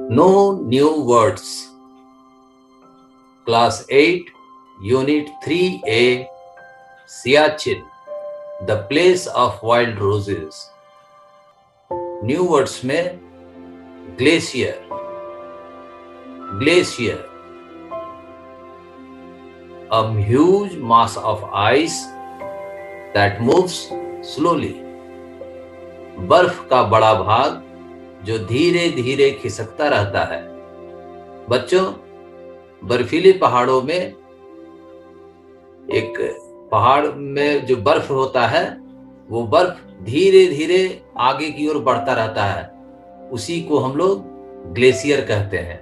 No new words. Class 8, Unit 3A, Siachen, the place of wild roses. New words में glacier, glacier, a huge mass of ice that moves slowly. बर्फ का बड़ा भाग जो धीरे धीरे खिसकता रहता है। बच्चों, बर्फीले पहाड़ों में एक पहाड़ में जो बर्फ होता है वो बर्फ धीरे धीरे आगे की ओर बढ़ता रहता है, उसी को हम लोग ग्लेशियर कहते हैं।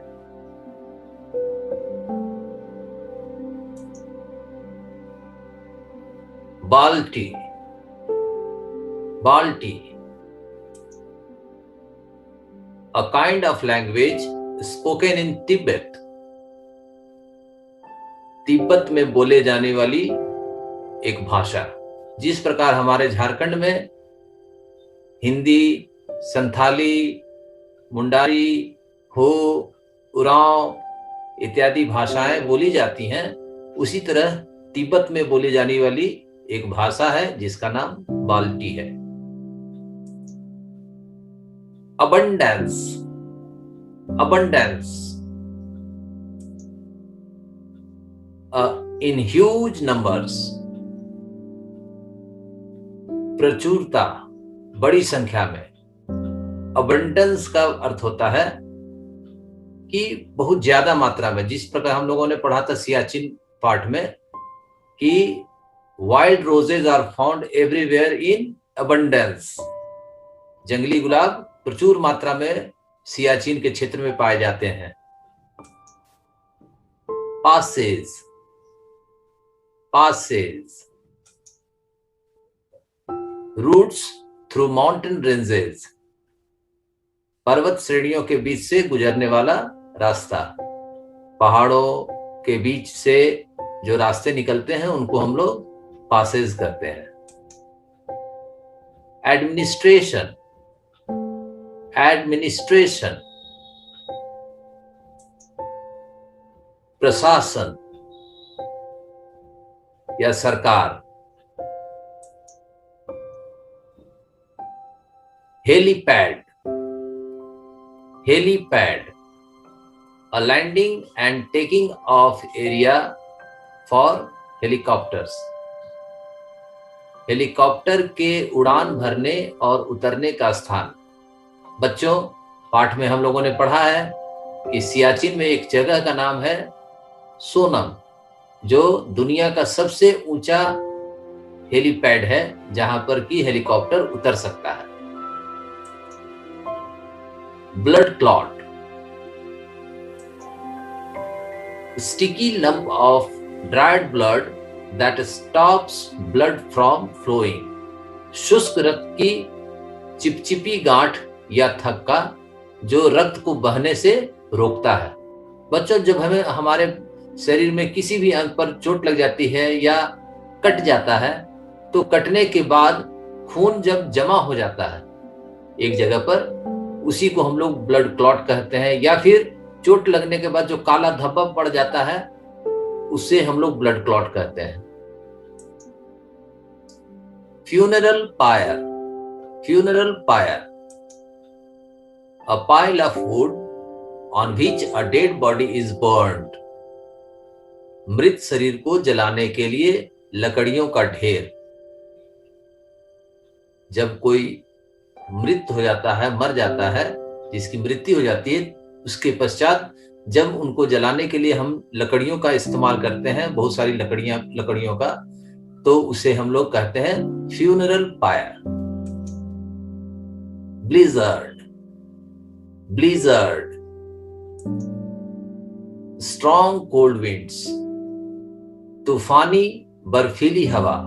बाल्टी, बाल्टी, a kind of language spoken in Tibet. Tibet में बोले जाने वाली एक भाषा। जिस प्रकार हमारे झारखंड में हिंदी, संथाली, मुंडारी, हो, उरांव इत्यादि भाषाएं बोली जाती हैं, उसी तरह तिब्बत में बोली जाने वाली एक भाषा है जिसका नाम बाल्टी है। abundance, abundance, in huge numbers, प्रचुरता, बड़ी संख्या में। abundance का अर्थ होता है कि बहुत ज्यादा मात्रा में। जिस प्रकार हम लोगों ने पढ़ा था सियाचिन पार्ट में कि wild roses are found everywhere in abundance, जंगली गुलाब प्रचुर मात्रा में सियाचिन के क्षेत्र में पाए जाते हैं। Passes, passes, routes through mountain ranges, पर्वत श्रेणियों के बीच से गुजरने वाला रास्ता। पहाड़ों के बीच से जो रास्ते निकलते हैं उनको हम लोग पासेज कहते हैं। एडमिनिस्ट्रेशन, एडमिनिस्ट्रेशन, प्रशासन या सरकार। Helipad, helipad, a landing and taking off area for helicopters, helicopter के उड़ान भरने और उतरने का स्थान। बच्चों, पाठ में हम लोगों ने पढ़ा है कि सियाचिन में एक जगह का नाम है सोनम, जो दुनिया का सबसे ऊंचा हेलीपैड है जहां पर कि हेलीकॉप्टर उतर सकता है। Blood clot, sticky lump of dried blood that stops blood from flowing, शुष्क रक्त की चिपचिपी गांठ या थक्का जो रक्त को बहने से रोकता है। बच्चों, जब हमें हमारे शरीर में किसी भी अंग पर चोट लग जाती है या कट जाता है, तो कटने के बाद खून जब जमा हो जाता है एक जगह पर, उसी को हम लोग ब्लड क्लॉट कहते हैं। या फिर चोट लगने के बाद जो काला धब्बा पड़ जाता है उससे हम लोग ब्लड क्लॉट कहते हैं। Funeral pyre, funeral pyre, a pile of wood on which a dead body is burned, मृत शरीर को जलाने के लिए लकड़ियों का ढेर। जब कोई मृत हो जाता है, मर जाता है, जिसकी मृत्यु हो जाती है, उसके पश्चात जब उनको जलाने के लिए हम लकड़ियों का इस्तेमाल करते हैं, बहुत सारी लकड़ियों का, तो उसे हम लोग कहते हैं funeral pyre. Blizzard, blizzard, strong cold winds, तूफानी बर्फीली हवा।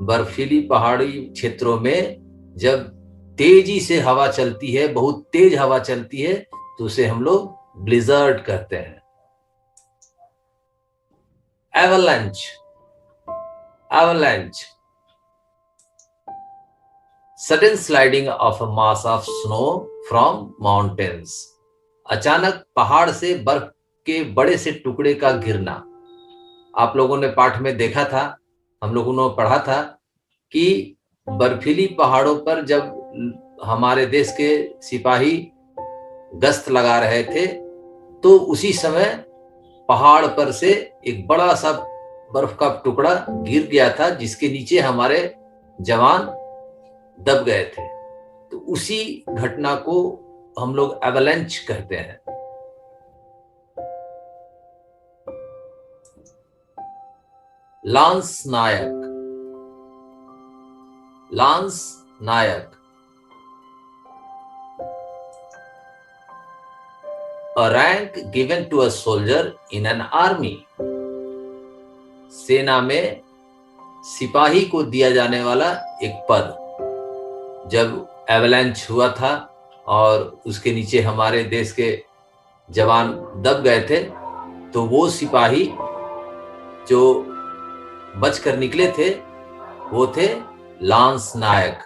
बर्फीली पहाड़ी क्षेत्रों में जब तेजी से हवा चलती है, बहुत तेज हवा चलती है, तो उसे हम लोग ब्लिजर्ड कहते हैं। Avalanche, avalanche, sudden sliding of a mass of snow from mountains, अचानक पहाड़ से बर्फ के बड़े से टुकड़े का गिरना। आप लोगों ने पाठ में देखा था, हम लोगों ने पढ़ा था कि बर्फीली पहाड़ों पर जब हमारे देश के सिपाही गश्त लगा रहे थे तो उसी समय पहाड़ पर से एक बड़ा सा बर्फ का टुकड़ा गिर गया था, जिसके नीचे हमारे जवान दब गए थे। तो उसी घटना को हम लोग एवलांच कहते हैं। Lance naik. Lance naik, a rank given to a soldier in an army। सेना में सिपाही को दिया जाने वाला एक पद। जब एवलांच हुआ था और उसके नीचे हमारे देश के जवान दब गए थे, तो वो सिपाही जो बचकर निकले थे वो थे लांस नायक।